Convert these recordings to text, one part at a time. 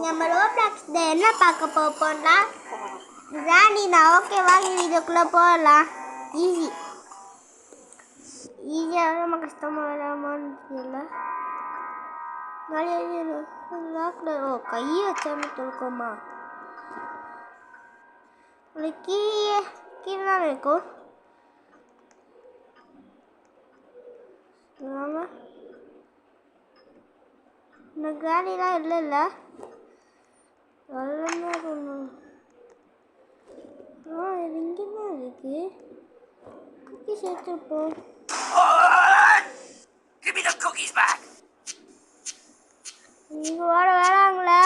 நம்ம ரோப்ளாக்ஸ்ல என்ன பார்க்க போறோம்னா ராணி நான் ஓகே வாங்க வீடியோக்குள்ளே போகலாம். ஈஸியாக ரொம்ப கஷ்டமாக வராமான்னு தெரியல. நிறைய லாக்கில் கையை வச்சாம இருக்கோமா உங்களுக்கு கீழே கீழே தான் இருக்கும். இந்த காலிலாம் இல்லைல்ல இது இங்கே தான் இருக்கு. குக்கி சேர்த்துப்போம். நீங்க வர வராங்களா?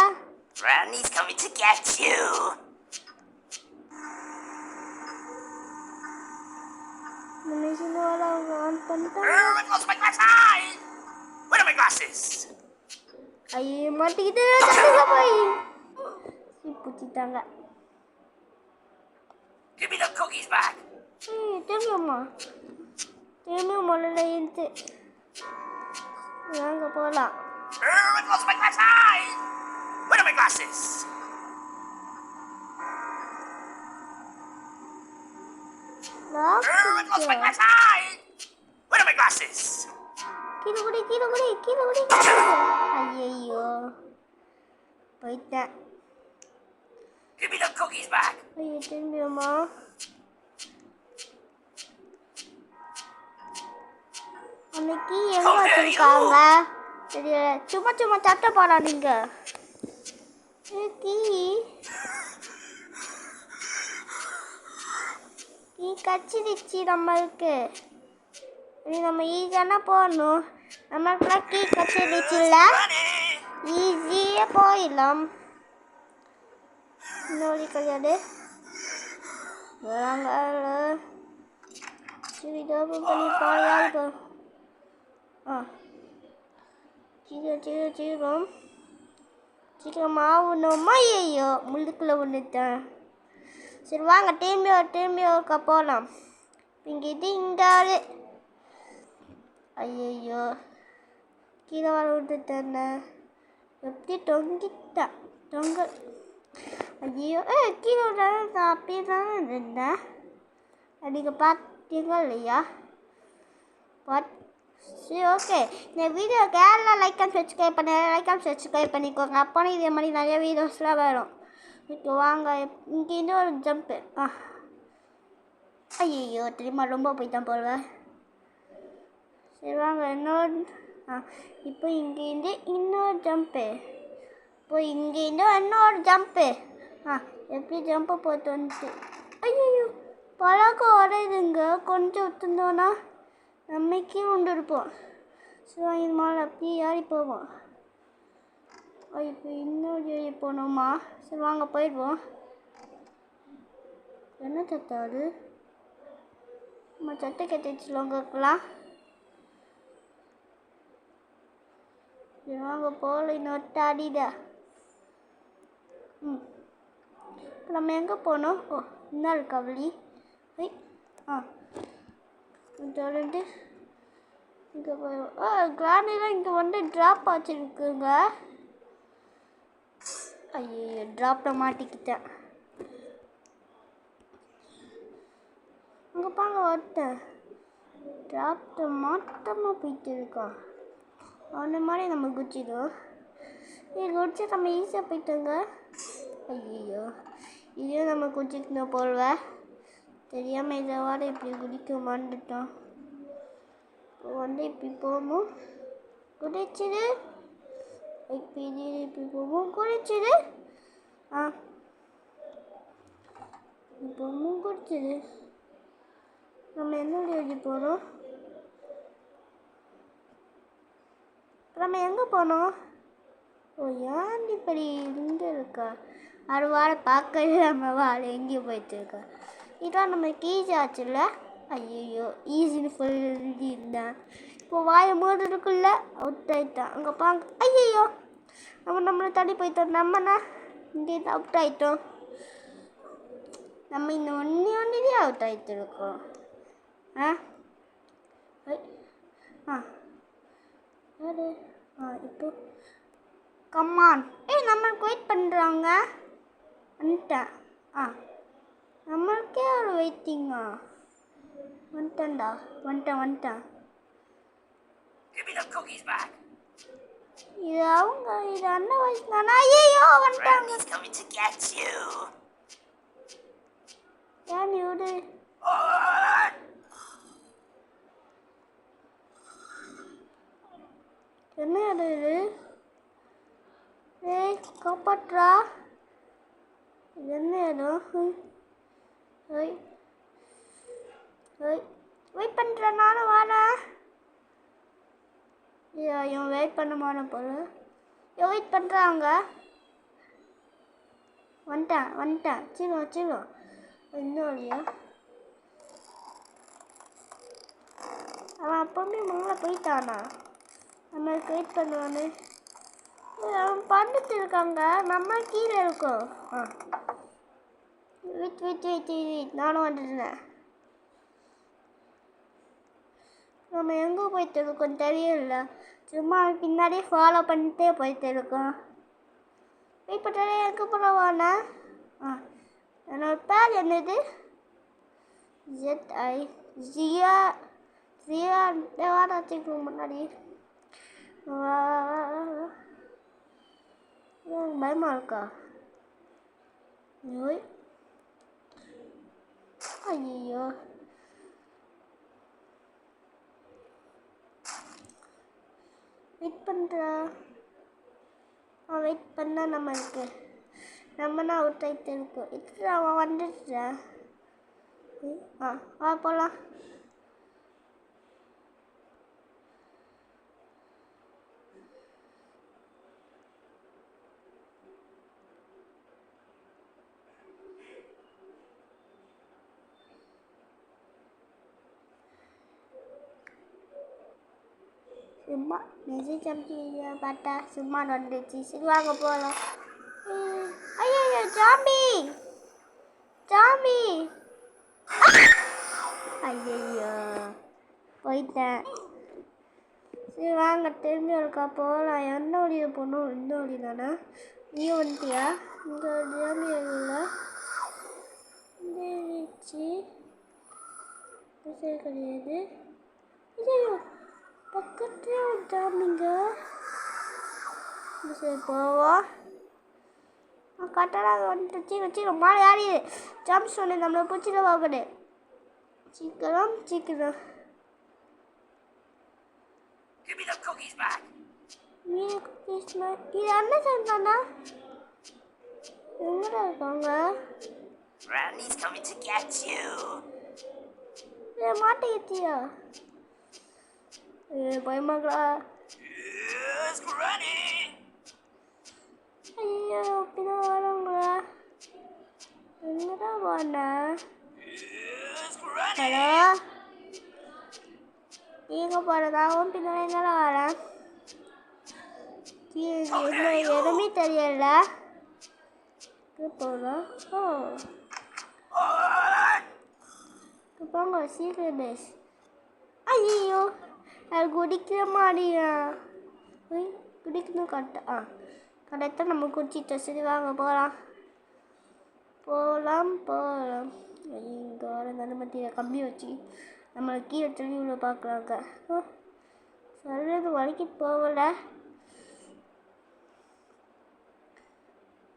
Granny's coming to get you. Machine வராங்க ஆன் பண்ணிட்டாங்க. I lost my glasses. Where are my glasses? ஐயோ மாட்டிக்கிட்டு தட்டுங்க போய் பூச்சிட்டாங்க. Give me the cookies back. திரும்பமா திரும்ப முதல்ல இருந்து வாங்க போகலாம். I lost my glasses. Where are my glasses? I lost my glasses. Where are my glasses? கீழே குடி ஐயோ போயிட்டேன். Give me the cookies back. ஐயோ திரும்பியம்மா அன்னைக்கு எங்க வச்சிருக்காங்க தெரியல. சும்மா சட்டை போடா நீங்க. கீ கச்சிடுச்சு நம்மளுக்கு. நம்ம ஈஸியான போகணும். நம்மளுக்குலாம் கீ கச்சிடுச்சுல்ல ஈஸியாக போயிடலாம். இன்னொரு கிடையாது வராங்க. சரி ஓப்பன் பண்ணி போயாரு. சீக்கிரம் ஆகணுமா? ஐயோ முள்ளுக்குள்ளே ஒன்றுட்டேன். சரி வாங்க திரும்பி ஒருக்கா போகலாம். இங்கே இது இங்கே ஐயோ கீழே வர விட்டுட்டேன். எப்படி தொங்க ஐயோ கீழே விட அப்படியே தான் இருந்தேன். நீங்கள் பார்த்தீங்க இல்லையா? சரி ஓகே இந்த வீடியோக்கு யாரெல்லாம் லைக் அண்ட் சப்ஸ்கிரைப் பண்ணிக்கோங்க. அப்போனா இதே மாதிரி நிறைய வீடியோஸ்லாம் வரும். ஓகே வாங்க. இங்கே இன்னொரு ஜம்ப்பு. ஐயோ திரும்ப ரொம்ப போயிட்டான் போடுவேன். சரி வாங்க இன்னொரு இப்போ இங்கேருந்து இன்னொரு ஜம்ப்பு. இப்போ இங்கேருந்து இன்னொரு ஜம்ப்பு. எப்படி ஜம்ப்பு போட்டு வந்துட்டு ஐயோ பழக்கம் வரையுதுங்க. கொஞ்சம் விட்டுருந்தோன்னா நம்மக்கே கொண்டு இருப்போம். சரி இது மேலே அப்படியே ஏறி போவோம். இப்போ இன்னொரு ஏறி போகணுமா? சரி வாங்க போயிடுவோம். என்ன சத்தாது நம்ம சட்டை கட்டிச்சுலவங்களுக்குலாம். சரி வாங்க போகல இன்னொரு அடிடா. இப்போ நம்ம எங்கே போகணும்? இன்னொரு கவலி தொடர்ந்து இங்கே போயிடுவோம். கிராண்டிலாம் இங்கே வந்து ட்ராப் வச்சுருக்குங்க. ஐயோ ட்ராப்பில் மாட்டிக்கிட்டேன். அங்கே பாங்க ஒருத்தன் ட்ராப்பில் மாட்டமாக போயிட்டு இருக்கான். அந்த மாதிரி நம்ம குச்சிடும். குடிச்சு நம்ம ஈஸியாக போயிட்டோங்க. ஐயோ இதே நம்ம குச்சிட்டு போடுவேன் தெரியாமல் இதை வாட இப்படி குடிக்க மாட்டுட்டோம். இப்போ வந்து இப்படி போகும் குடிச்சிடு. இப்படி போகும் குடிச்சிடு. இப்போவும் குடிச்சிடு. நம்ம என்ன எழுதி போகிறோம்? நம்ம எங்கே போனோம்? ஏன் இப்படி இங்கே இருக்கா? அது வாழை பார்க்கவே நம்ம வாழை எங்கேயும் போயிட்டு இருக்கா. இதான் நம்ம ஈஸி ஆச்சுல்ல. ஐயோ ஈஸின்னு சொல்லி இருந்தேன். இப்போ வாயை மூடுறதுக்குள்ள அவுட் ஆகிட்டான். அங்கே பாங்க ஐயோ நம்மளை தள்ளி போயிட்டோம். நம்மனா இங்கே அவுட் ஆகிட்டோம். நம்ம இந்த ஒன்றே அவுட் ஆகிட்டு இருக்கோம். இப்போ கம்மான் நம்மளுக்கு வெயிட் பண்ண பண்ணுறாங்க? வந்துட்டேன். ஆ, நம்மளுக்கே ஒரு வெயிட்டிங்கா. வந்துட்டேன்டா, வந்துட்டேன். Give me the cookies back. இது அவங்க, இது அண்ணன் வயசு தானே? ஐயோ வந்துட்டாங்க. Randy's coming to get you. ஏன் இவரு Oh! என்ன இடம் இது? ஏய் காப்பாற்றா. இது என்ன இடம்? ஓய் ஓய், வெயிட் பண்ணுறேன், நானும் வரேன். இவன் வெயிட் பண்ண மாட்டேன் போல. வெயிட் பண்ணுறாங்க. வந்துட்டேன். சீக்கிரம் இன்னும் இல்லையா? அவன் அப்பவுமே மேலே போயிட்டானா? நம்மளுக்கு வெயிட் பண்ணுவானு. அவன் பண்ணிட்டு இருக்காங்க, நம்ம கீழே இருக்கோம். ஆ, வெயிட், நானும் வந்துட்டேன். நம்ம எங்கே போயிட்டு இருக்கோம் தெரியல. சும்மா பின்னாடியே ஃபாலோ பண்ணிட்டே போயிட்டு இருக்கோம். வெயிட் பண்ணுறேன், எங்கே போகிறவானா? ஆ, என்னோட பேர் என்னது? ஜியா வாடாச்சுக்கு முன்னாடி பயமா இருக்கா? ஓய் ஐயோ, வெயிட் பண்ணுறா. வெயிட் பண்ணால் நம்மனா அவுட் ஆகிட்டு இருக்கோம். இது அவன் வந்துடுறான். போகலாம். சும்மா மெசேஜ் அனுப்பிச்சு பார்த்தா சும்மா வந்துடுச்சு. சரி வாங்க போகலாம். ஐயோ ஜாம்பி ஐயோ போயிட்டேன். சரி வாங்க திரும்பி இருக்கா போகலாம். எந்த வழியை போகணும்? இந்த வழி தானே? நீ வந்துட்டியா? இங்கே ஜாம்பி இல்லை கிடையாது. ஐயோ பக்கத்துலேயே ஒரு ஜாம்பிங்க. சரி போவோம். கரெக்டாக வந்துட்டு வச்சுக்கிறோம். மாலை யாரு ஜாம்பி சொன்னேன், நம்மளை பிடிச்சிட பார்க்கணு. சீக்கிரம் Give me the cookies back. இது என்ன சொன்னானா? எங்கடா இருக்காங்க? Randy's coming to get you. மாட்டிக்கிட்டியா? பயமாங்களா? Yes, Granny. ஐயோ அப்படிதான் வராங்களா? எங்கடா போன? Yes, Granny. ஹலோ, எங்கே போகிறதாகவும் பின்னாடி எங்கடா வரேன்? எதுவுமே தெரியல. போகலாம். போங்க சீக்கிரம் பேஸ். ஐயோ அது குடிக்கிற மாதிரியா? குடிக்கணும் கரெக்டாக நம்ம குடிச்சிட்டோம். சரி வாங்க போகலாம். இங்கே வர நடுமத்தியில் கம்பி வச்சு நம்மளை கீழே தள்ளி உள்ள பார்க்குறாங்க. சொல்கிறது வலிக்கிட்டு போகல.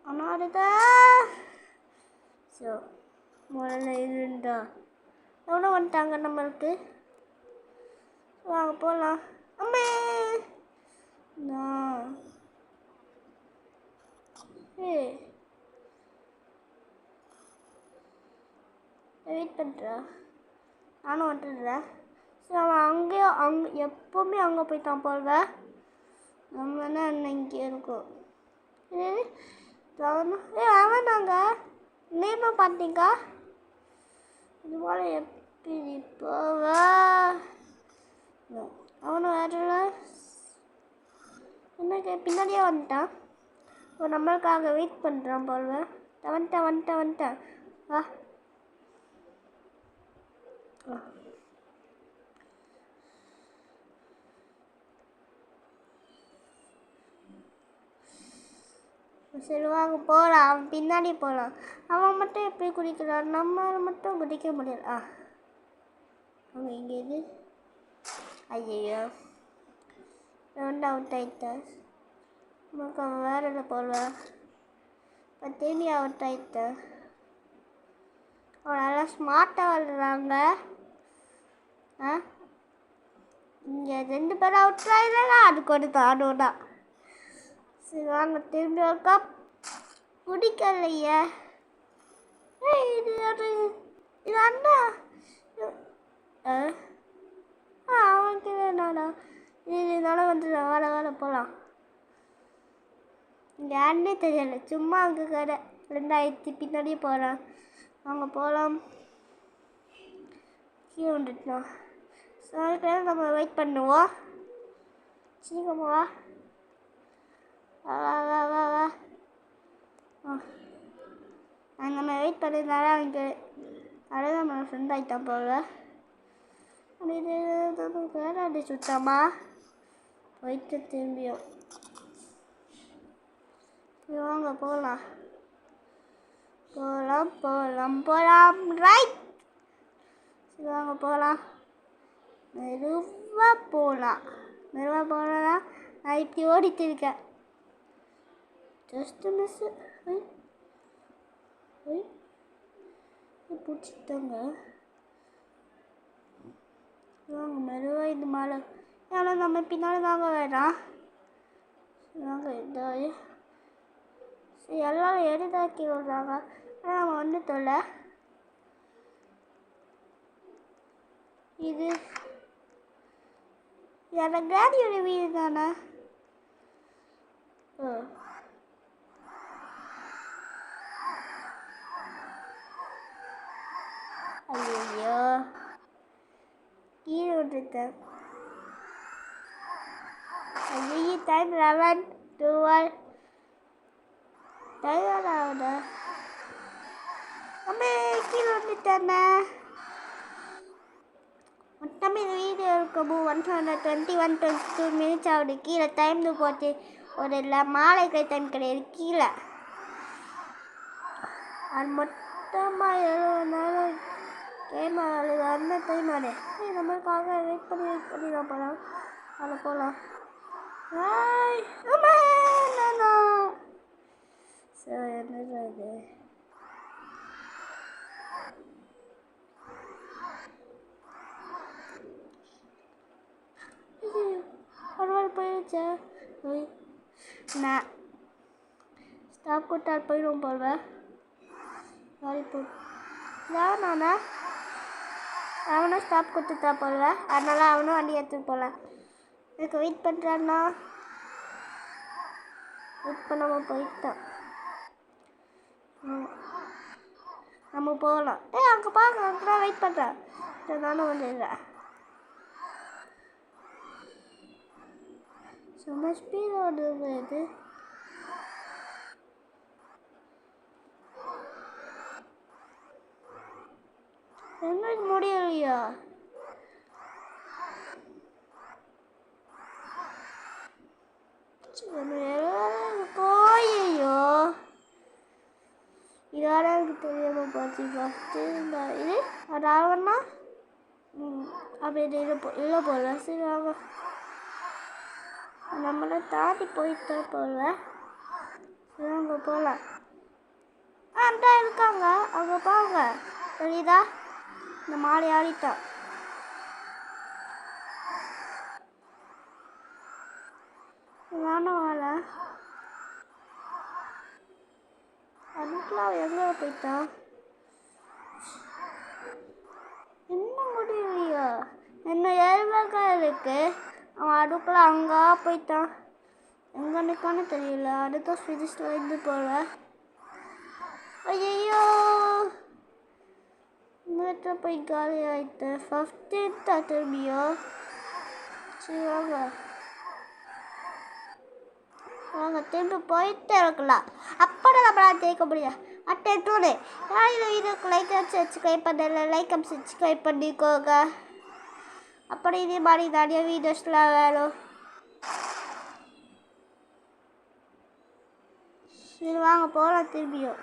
ஆனால் அதுதான் ஸோ முதல்ல இருந்தா எவ்வளோ வந்துட்டாங்க நம்மளுக்கு. வாங்க போகலாம். அம்மே வெயிட் பண்ணுறா, நானும் வந்துடுறேன். ஸோ அவன் அங்கே எப்போவுமே அங்கே போய்ட்டான் போல. நம்ம என்ன இங்கே இருக்கோம். அவன் நாங்கள் நேமாக பார்த்தீங்க. இது போல் எப்படி போவ? அவனும் வேற என்ன பின்னாடியே வந்துட்டான். நம்மளுக்காக வெயிட் பண்ணுறான் போல. வந்துட்டேன். வா சரி வாங்க போகலாம். அவன் பின்னாடி போகலாம். அவன் மட்டும் எப்படி குடிக்கிறான், நம்மளால் மட்டும் குடிக்க முடியல. அவங்க இங்கே இது ஐயோ ரெண்டு அவுட் ஆயிட்டா. நமக்கு அவன் வேற இல்லை போடுவேன். இப்போ திரும்பி அவுட் ஆயிட்டா. அவன் நல்லா ஸ்மார்ட்டாக விளாடுறாங்க. இங்கே 2 பேரும் அவுட் ஆயிடுறாங்க. அதுக்கு ஒரு தானோடா. சரி வாங்க திரும்பி ஒருக்கா. பிடிக்கலையே. இது இது அண்ணா. அவனுக்கு என்னடா இதனால வந்து வேலை போகலாம். இங்கே யாருன்னே தெரியல. சும்மா அங்கே கடை 2000 பின்னாடியே போகிறான். அவங்க போகலாம். கீழே வந்துட்டோம். சரி நம்ம வெயிட் பண்ணுவோம். சீக்கிரமா வா வா வா வா வா. நம்ம வெயிட் பண்ணுறதுனால அவனுக்கு அழகாக நம்ம ஃப்ரெண்ட் ஆகிட்டான் போல. வேறாடி சுத்தமா போயிட்டு திரும்பியும் வாங்க போகலாம் போகலாம் போகலாம் போகலாம். ரைட். சரி வாங்க போகலாம். மெதுவாக போகலாம். மெதுவாக போகலன்னா நான் இப்படி ஓடிட்டு இருக்கேன். Just miss. பிடிச்சிட்டாங்க. வாங்க மெதுவாக இந்த மேலே. ஏன்னா நம்ம பின்னாடி தாங்க வேணாம். வாங்க இதாகி சரி எல்லோரும் எளிதாக்கி விடுறாங்க. ஆனால் நம்ம வந்துட்டோம்ல. இது என் கிராடியோட வீடு தானே. ஐயோ கீழே விட்டுட்டேன். ஐயோ டைம் 11 12 டைம் ஆகுது. நம்ம கீழே வந்துட்டேண்ணே. மொத்தம் இந்த வீடியோ இருக்கும் 121-22 மினிட்ஸ் ஆகுது. கீழே டைம் போட்டு ஒரு இல்லை மாலைக்கு டைம் கிடையாது கீழே. அது மொத்தமாக 70 நேரம் கேம் ஆகுது. அந்த டைம் ஆடு நம்மளுக்காக வெயிட் பண்ணி தான் போகலாம். அதில் போகலாம். சரி என்னது பரவாயில்ல போயிடுச்சா. நான் ஸ்டாப் கொடுத்தால் போயிடும் போல்வேன். சாரி போ நானா அவனும் ஸ்டாப் கொடுத்துட்டா போல்வேன். அதனால அவனும் வண்டி எடுத்துட்டு போகலாம். எனக்கு வெயிட் பண்ணுறான்னா வெயிட் பண்ணாமல் போயிட்டான். நம்ம போகலாம். அங்கே பாருங்க அங்கே தான் வெயிட் பண்ணுறேன். நானும் வந்துடுறேன். சும்மா ஸ்பீட் ஓடுது. இது எங்களுக்கு முடியலையா. போயோ இதோட எனக்கு தெரியாமல் போச்சு. ஃபஸ்ட்டு இந்த இது அது ஆகணும்னா அப்படி இல்லை போல. சரி வாங்க நம்மளை தாண்டி போயிட்டா போல. சரி அங்கே போகலாம். அந்த இருக்காங்க அங்கே பாருங்க தெரியுதா. இந்த மாலை ஆடிட்டான். நானும் வாழ அதுக்கெலாம் எங்கே போயிட்டான். என்ன முடியலையா. என்ன 7 இருக்கு. அவன் அடுக்கில் அங்கே போயிட்டான். எங்கே நிற்கான்னு தெரியல. அடுத்த ஃபிசிக்ஸில் இருந்து போல. ஐயோ இங்கிட்ட போய் காலி ஆகிட்டு 15 திரும்பியோ. சரி வாங்க வாங்க திரும்பி போயிட்டே இருக்கலாம். அப்போ நம்மளால் ஜெயிக்க முடியும். அட்டை டூனு நான் இந்த வீடியோக்கு லைக் சப்ஸ்கிரைப் பண்ணல. லைக் சப்ஸ்கிரைப் பண்ணிக்கோங்க. அப்படி இதே மாதிரி நிறைய வீடியோஸ்லாம் வேணும். சரி வாங்க போகலாம் திரும்பியும்.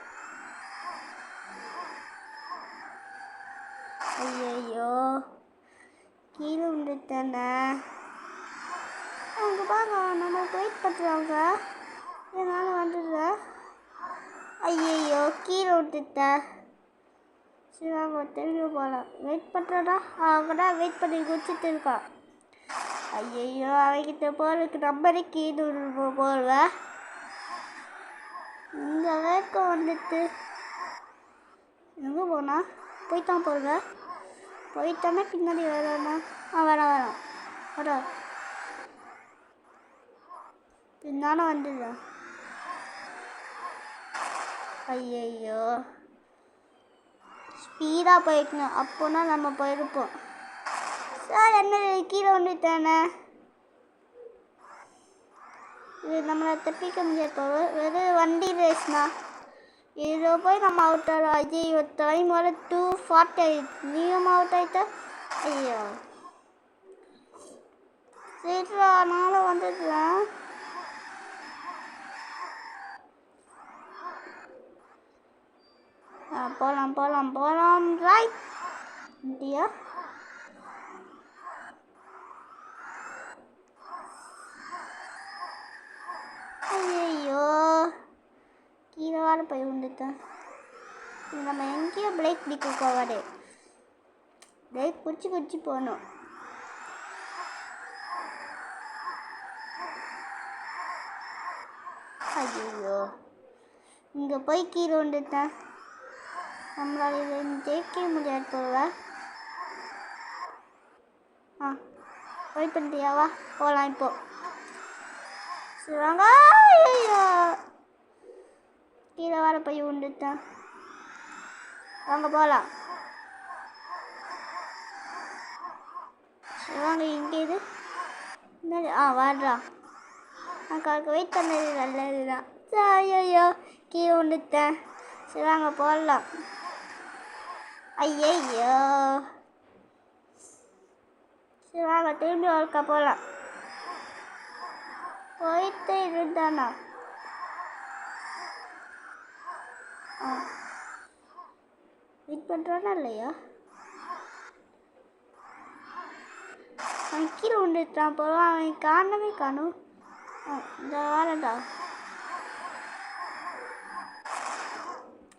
ஐயோ கீழே விழுந்துட்டேனே. அங்கே பாருங்க நம்ம வெயிட் பண்ணுறாங்க. என்னால் வந்துடுறேன். ஐயோ கீழே விட்டுட்டேன். சரி வாங்க திரும்பியும் போகலாம். வெயிட் பண்ணுறோன்னா அவங்க வெயிட் பண்ணி குடிச்சிட்டு இருக்கான். ஐயோ அவங்கிட்ட போகிறதுக்கு நம்பரே கீழே போடுவேன். இந்த வேக்கம் வந்துட்டு எங்கே போனா போய்ட்டான் போடுவேன். போயிட்டானே பின்னாடி வரேண்ணா. வரேன் பின்னால வந்துடுறேன். ஐயோ ஸ்பீடாக போய்க்கணும். அப்போனா நம்ம போயிருப்போம். சார் என்ன கீழே வந்துட்டானே. இது நம்மளை தப்பிக்க முடியாது. வெறும் வண்டி ரேஸ்னா இதில் போய் நம்ம அவுட் ஆகிறோம். ஐயோ டைம் வர 2:40 ஆகிடுச்சு. நீயும் அவுட் ஆகிட்ட. ஐயோ சரிடா நானும் வந்துடுறேன். போகலாம் ரைட் இந்தியா. ஐயோ கீழே வார போய் விழுந்துட்டேன். நம்ம எங்கேயோ பிரேக் பிடிக்கவாடே. பிரேக் குச்சி போகணும். ஐயோ இங்கே போய் கீழே விழுந்துட்டேன். நம்மளால இதை ஜெயிக்க முடியாது போல. வெயிட் பண்ணிட்டியாவா போகலாம் இப்போ. சொல்லுவாங்க ஐயோ கீழே வர போய் விழுந்துட்டேன். வாங்க போகலாம். வாங்க இங்கே இது வாடுறா. அக்காவுக்கு வெயிட் பண்ணது நல்லது தான். ஐயோ கீழே விழுந்துட்டேன். சரி வாங்க போடலாம். ஐயோ சரி வாங்க திரும்பி ஒருக்கா போகலாம். போயிட்டு இருந்தானா வெயிட் பண்ணுறானா இல்லையா. அவன் கீழே விழுந்துட்டான் போல. அவன் காணவே காணும். இந்த வாரண்டா.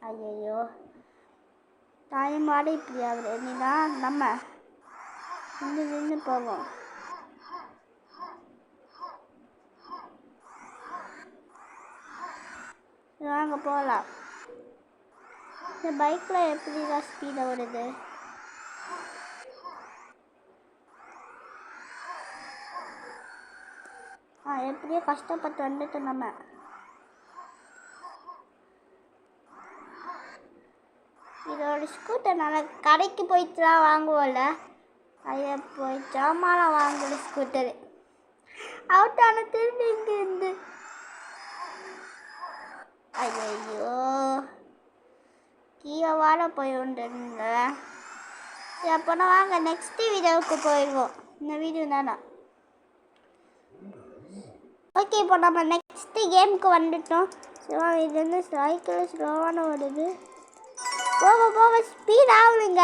ஐயோ டைம் ஆட இப்படி ஆகுது. நீனா நம்ம நின்று போவோம். வாங்க போகலாம். இந்த பைக்கில் எப்படிதான் ஸ்பீடாக வருது. எப்படியோ கஷ்டப்பட்டு வந்துட்டு நம்ம. இதோட ஸ்கூட்டர் நல்லா கடைக்கு போயிட்டுலாம் வாங்குவோம்ல. அதை போய் ஜாமான் வாங்குற ஸ்கூட்டரு அவுட்டான திரும்பி இங்கே இருந்து. ஐயோ கீழே வாழ போய் உண்டுங்க. சரி அப்போனா வாங்க நெக்ஸ்ட்டு வீடியோவுக்கு போயிடுவோம். இந்த வீடியோ தானே. ஓகே இப்போ நம்ம நெக்ஸ்ட்டு கேமுக்கு வந்துட்டோம். சரி இது வந்து சைக்கிள் ஸ்லோவான வருது. போக ஸ்பீட் ஆகுதுங்க.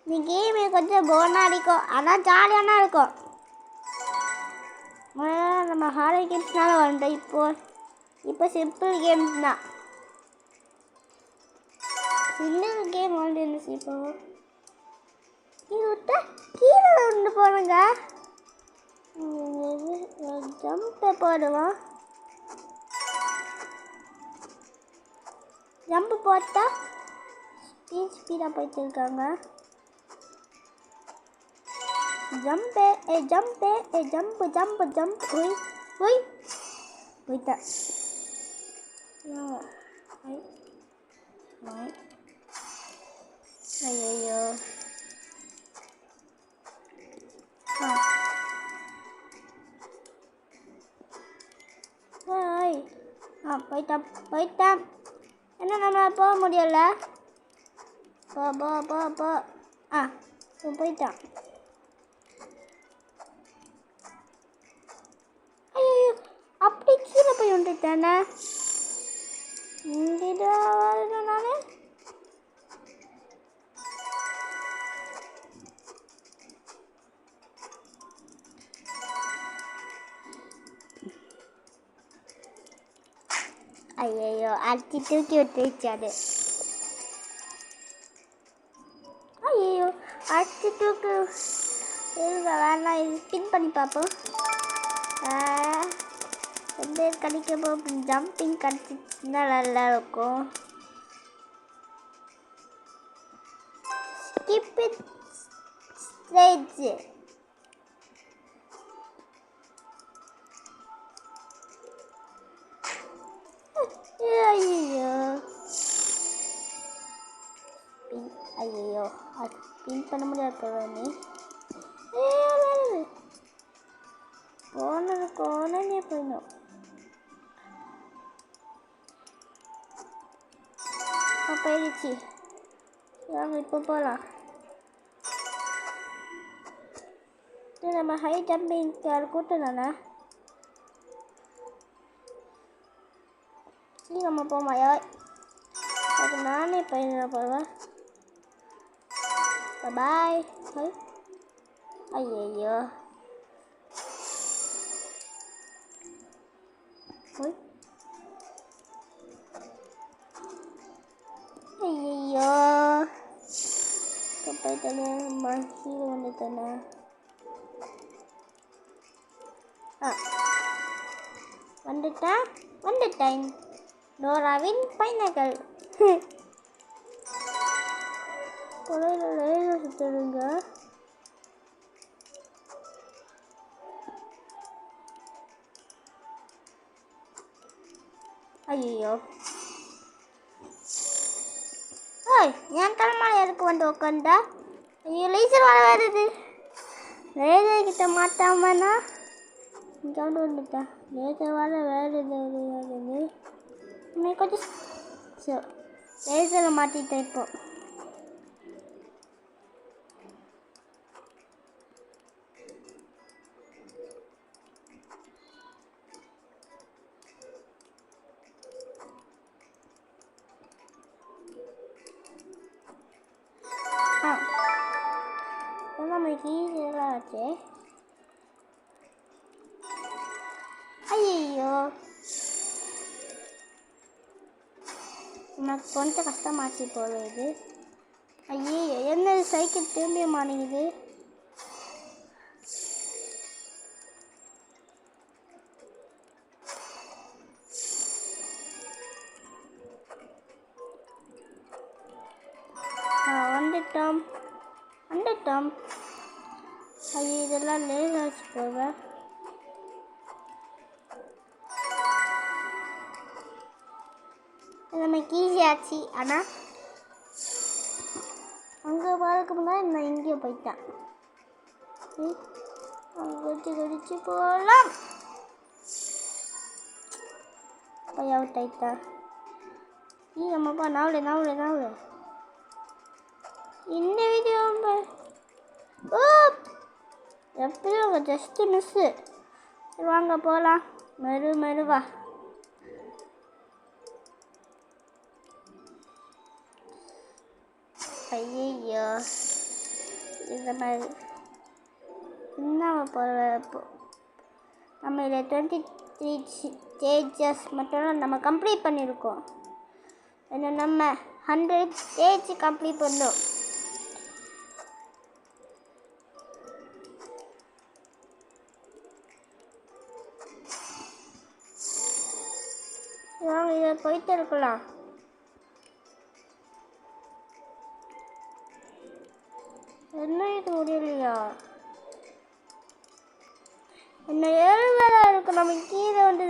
இந்த கேமு கொஞ்சம் போனாக அடிக்கும். ஆனால் ஜாலியான இருக்கும். நம்ம ஹாரர் கேம்ஸ்னால வந்துட்டோம். இப்போ சிம்பிள் கேம்ஸ் தான். சின்ன கேம் வந்து இருந்துச்சு. இப்போ இது விட்டா கீழே கொண்டு போனுங்க. ஜம்பை போடுவோம். ஜம்பு போட்டால் ஸ்பீடாக போயிட்டு இருக்காங்க. ஜம்பு போயிட்டேன். ஐயோ போயிட்டான். என்ன நம்மளால் போக முடியல. போ போயிட்டான். ஐயோ அப்படி கீழே போய் வந்துட்டானே. இங்கேதான் வரணும் நானே. ஐயோ அடிச்சு தூக்கி விட்டுருச்சாரு. ஐயோ அடிச்சு தூக்கு. வேணாம், இது ஸ்பின் பண்ணி பார்ப்போம். எந்த கிடைக்கப்போ ஜம்பிங் கிடச்சிச்சுன்னா நல்லா இருக்கும். Skip it stage. ஐயோ ஐயோ அது ஸ்பின் பண்ண முடியாது போவேனே. போனது போனே போயிடும். போயிடுச்சு. வாங்க இப்போ போகலாம். நம்ம ஹை ஜம்பிங் யார் கூட்டணா சீக்கிரமா போமாயா? அது நானே போயிடுறேன் போவேன். பாய். ஐயோ ஐயோ போயிட்டானே. கீழே வந்துட்டானே. வந்துட்டேன். டோராவின் பையன்கள் கொலையில் சுற்றுங்க. ஐயோ ஓய் என் தலைமாலை எதுக்கு வந்து உட்காந்தா? ஐயோ லேசர் வர வருது. லேசர் கிட்ட மாட்டாமனா இங்கே வந்துட்டேன். லேசர் வர வருது. இன்னைக்கு கொஞ்சம் லேசரை மாட்டிட்டேன். இப்போ நமக்கு இதெல்லாம் ஆச்சு. ஐயோ எனக்கு கொஞ்சம் கஷ்டமாச்சு போல இது. ஐயோ என்ன சைக்கிள் திரும்பிய மாட்டேங்குது. வந்துட்டோம். ஐயோ இதெல்லாம் லேட் ஆச்சு போவேன். நமக்கு ஈஸியாச்சு. ஆனால் அங்கே வரக்கு முன்னாடி நான் இங்கேயே போயிட்டேன். அங்கே கடிச்சு போகலாம். போய் அவுட் ஆயிட்டா. நம்மப்பா நாவலு இந்த வீடியோ எப்படியும் ஜஸ்ட்டு மிஸ்ஸு. வாங்க போகலாம். மெதுவா. ஐயோ இந்த மாதிரி இன்னும் நம்ம இதில் 23 ஸ்டேஜஸ் மட்டும் நம்ம கம்ப்ளீட் பண்ணியிருக்கோம். இன்னும் நம்ம 100 ஸ்டேஜ் கம்ப்ளீட் பண்ணோம். வாங்க இதில் போயிட்டு இருக்கலாம். என்ன இது முடியலையா? என்ன 7 வேலை இருக்கு. நம்ம கீழே வந்து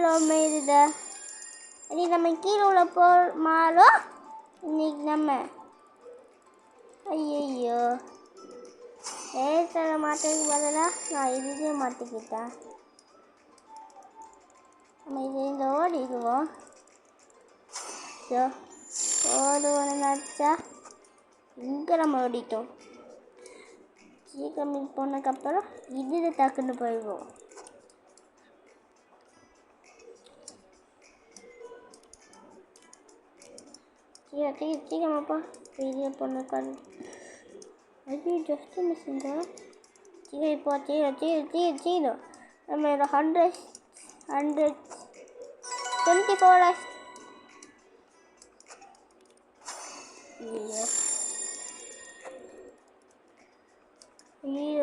இதுத இனி நம்ம கீழே உள்ள மாறும். இன்னைக்கு நம்ம ஐயோ ஏசரை மாட்டதுக்கு பதிலாக நான் இதுவே மாட்டிக்கிட்டேன். நம்ம இது இந்த ஓடிடுவோம். ஓடுவோன்னு நினச்சா இங்கே நம்ம ஓடிட்டோம். சீக்கிரம் போனதுக்கப்புறம் இதில் டக்குன்னு போயிடுவோம். சீக்கிரமாப்பா பெரிய பொண்ணு உட்காந்து. அது ஜஸ்ட் மிஸ்ஸிங்க. இப்போ சீக்கிரம் நம்ம 124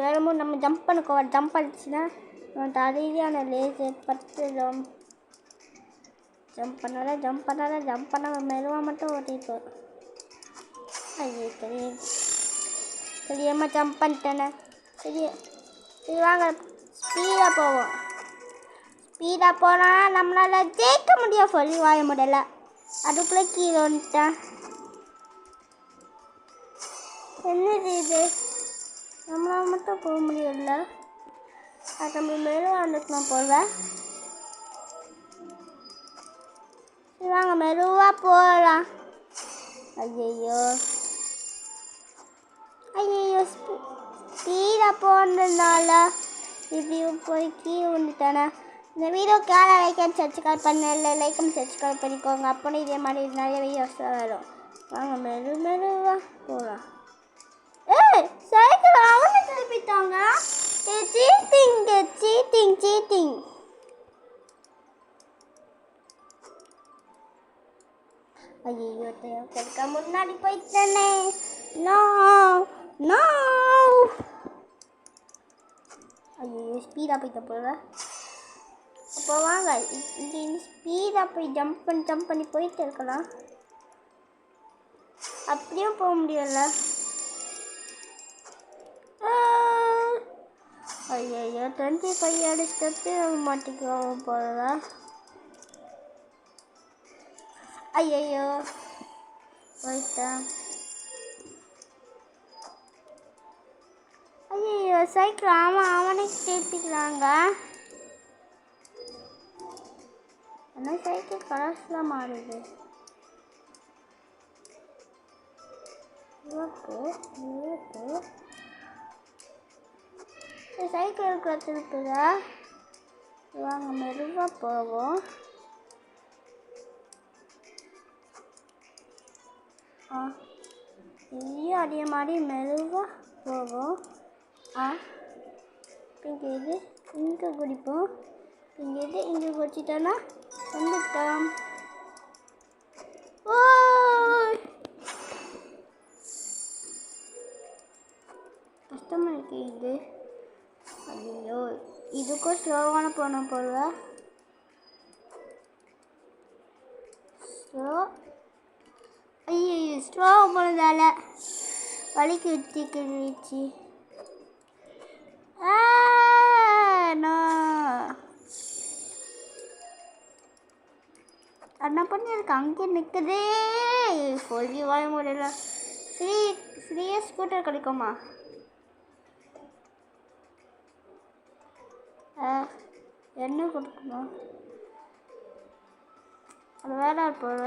வேறமோ நம்ம ஜம்ப் அடிச்சுன்னா தரீதியான லேசர் பத்து ஜம்ப் பண்ணாத மெதுவாக மட்டும் ஓட்டிப்போம். ஐயோ தெரியாமல் ஜம்ப் பண்ணிட்டேனே. சரி வாங்க ஸ்பீடாக போவோம். ஸ்பீடாக போனால் நம்மளால் ஜெயிக்க முடியும். சொல்லி வாய முடியல, அதுக்குள்ளே கீழே வந்துட்டேன். என்னது இது, நம்மளால் மட்டும் போக முடியல. அது நம்ம மெதுவாக வந்துக்கணும் போவேன். சரி வாங்க மெதுவாக போகலாம். ஐயோ ஸ்பீடாக போனதுனால இப்படியும் போய் கீழே வந்துட்டானே. இந்த வீடியோக்கு யாரும் லைக் அண்ட் சப்ஸ்கிரைப் பண்ணல, லைக் அண்ட் சப்ஸ்கிரைப் பண்ணிக்கோங்க. அப்போனா இதே மாதிரி நிறைய வீடியோஸ் வரும். வாங்க மெதுவாக போகலாம். சைக்கிள் அவனை திருப்பிட்டாங்க. சீட்டிங். ஐயோ தெரிக்க முன்னாடி போயிட்டேனே. நோ ஐயோ ஸ்பீடாக போயிட்ட போல. அப்போ வாங்க இங்கே ஸ்பீடாக போய் ஜம்ப் பண்ணி போயிட்டு இருக்கலாம். அப்படியும் போக முடியல. ஐயோ 25 ஸ்டெப்பு மாட்டிக்குவோம் போல. ஐயோ போயிட்டேன். ஐயோ சைக்கிள் அவனே கேட்பிக்கிறாங்க. ஆனால் சைக்கிள் கலர்ஸ்லாம் மாறுது. சைக்கிள் இருக்கிற திருப்புதா. வாங்க மெதுவாக போவோம். இங்கேயும் அதே மாதிரி மெதுவாக போவோம். இங்கே இங்கே குடிப்போம். இங்கே குடிச்சிட்டோன்னா வந்துட்டோம். கஷ்டமாக இருக்கு இது. ஐயோ இதுக்கும் ஸ்லோவான போனோம் போல. ஸ்லோவாக போனதால வலிக்கு ஊற்றிக்கிடுச்சு. என்ன பண்ணிருக்கு அங்கே நிற்குதே. சொல்லி வாய முடியல. ஃப்ரீயாக ஸ்கூட்டர் கிடைக்குமா? என்ன கொடுக்கணும்? அது வேற போல.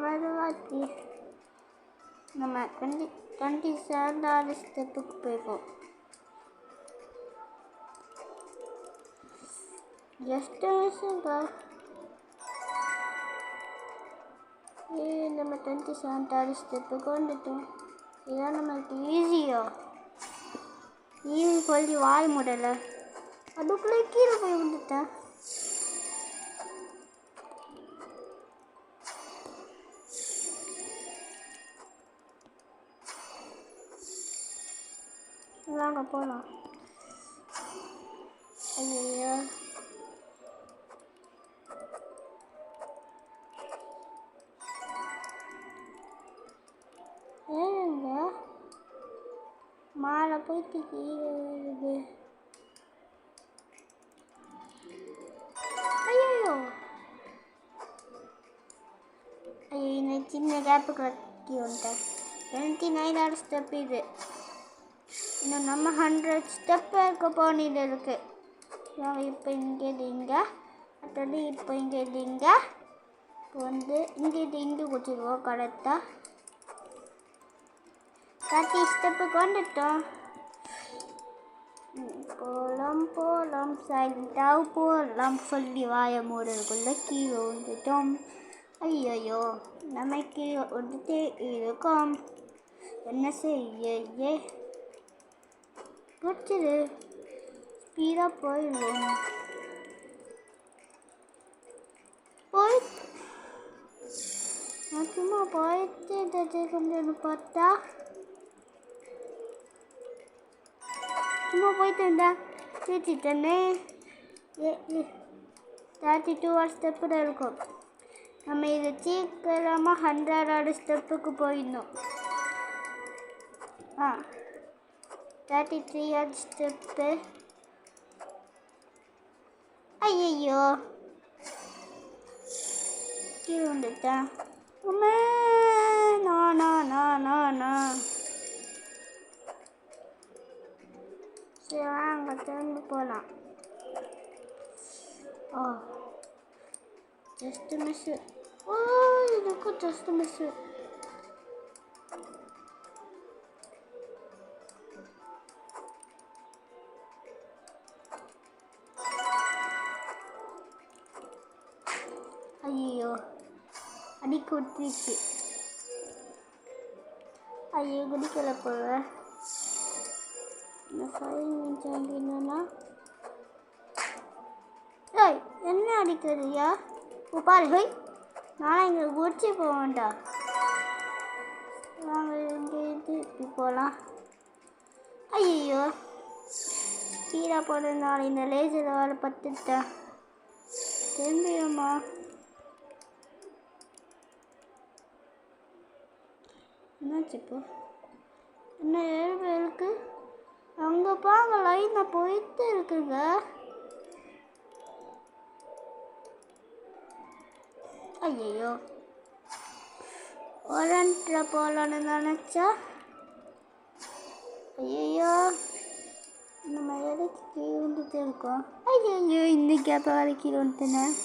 மெதுவாக்கி நம்ம 27வது ஸ்டெப்புக்கு போயிருக்கோம். ஜஸ்ட் மிஸ்ஸுங்க. நம்ம 27வது ஸ்டெப்புக்கு வந்துட்டோம். இதான் நம்மளுக்கு ஈஸி சொல்லி வாய முடியல. அதுக்குள்ளே கீழே போய் வந்துட்டேன். வாங்க போகலாம். ஐயோ ஏங்க மாலை போயிட்டு கீழே வருது. ஐயோ இந்த சின்ன கேப்புக்கு வச்சு வந்துட்டேன். 29வது ஸ்டெப் இது. இன்னும் நம்ம 100 ஸ்டெப்பு இருக்க போனிட்டு இருக்கு. இப்போ இங்கே இங்கே அடுத்தது இப்போ இங்கே இங்கே இப்போ இங்கே கொடுத்துருவோம். கரெக்டாக 30 ஸ்டெப்புக்கு வந்துட்டோம். போலாம் போலாம் சைலண்டாக போகலாம் சொல்லி வாய மூடலுக்குள்ள கீழே வந்துட்டோம். ஐயோ நம்ம கீழே வந்துட்டே இருக்கோம். என்ன செய்ய பிடிச்சது ஸ்பீடாக போயிடுவோம். போய் நான் சும்மா போயிட்டு கொஞ்சம் பார்த்தா சும்மா போயிட்டு இருந்தேன் தேய்ச்சிட்டேனே. 32 ஸ்டெப்பு தான் இருக்கும். நம்ம இதை சீக்கிரமாக 100 ஸ்டெப்புக்கு போயிடணும். 33 ஸ்டெப்பு. ஐயோ கீழே வந்துட்டேன். சரி வாங்க திரும்பி போகலாம். Just miss. இதுக்கும் ஜஸ்ட் மிஸ்ஸு. ஐயோ அடி கொடுத்துச்சு. ஐயோ குடிக்கல போல. என்னன்னா ஏய் என்ன அடிக்கிறியா? பாரு ஹோய் நான் இங்கே குடிச்சு போக வேண்டாம். வாங்க இங்கே இப்படி போகலாம். ஐயோ ஸ்பீடாக போனதுனால இந்த லேசர் வேலை பத்துட்டேன். திரும்பிடுமா? என்னாச்சு இப்போ? என்ன 7 பேருக்கு அங்கே பாங்க லைனாக போயிட்டு இருக்குங்க. ஐயோ ஒரண்ட்ல போகலான்னு நினச்சா ஐயோ நம்ம எதுக்கு கீழே வந்துட்டு இருக்கோம். ஐயோ இந்த கேப்பை வரை கீழே வந்துட்டேன்.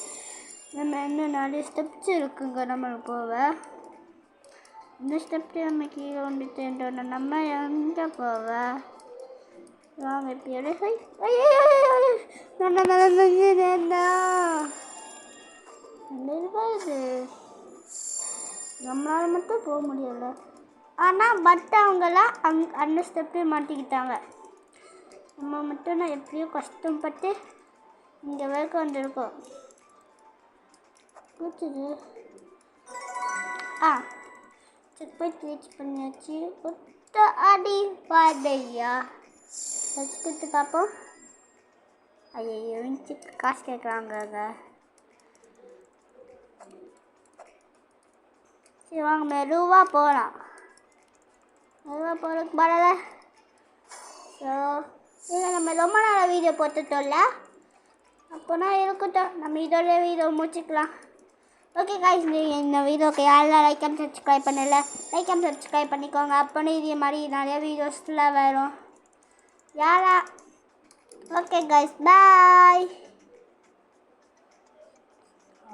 நம்ம இன்னும் நிறைய ஸ்டெப்ஸ் இருக்குங்க நம்மளுக்கு போக. இந்த ஸ்டெப்ஸு நம்ம கீழே வந்துட்டேன்டோன்னா நம்ம எங்கே போவ? வாங்க எப்படியோட நம்மளால மட்டும் போக முடியல. ஆனால் மற்றவங்களாம் அந்த ஸ்டெப்பே மாட்டிக்கிட்டாங்க. நம்ம மட்டும் நான் எப்படியோ கஷ்டப்பட்டு இங்கே வரைக்கும் வந்திருக்கோம். பிடிச்சது செக் போய் ரீச் பண்ணியாச்சு. ஒத்த அடி பாதையா வச்சுக்கிட்டு பார்ப்போம். ஐயோ இன்ச்சுக்கு காசு கேட்குறாங்க. சரி வாங்க மெதுவாக போகலாம். மெதுவாக போகிறதுக்கு பரவாயில்ல. ஸோ இதை நம்ம ரொம்ப நாள் வீடியோ போட்டுட்டோம்ல, அப்போனா இருக்கட்டும். நம்ம இதோட வீடியோ முடிச்சுக்கலாம். ஓகே காய்ஸ், நீங்கள் இந்த வீடியோக்கு யாரெல்லாம் லைக் அண்ட் சப்ஸ்கிரைப் பண்ணல லைக் அண்ட் சப்ஸ்கிரைப் பண்ணிக்கோங்க. அப்போனா இதே மாதிரி நிறைய வீடியோஸ்லாம் வரும். யாரா ஓகே காய்ஸ், பாய்.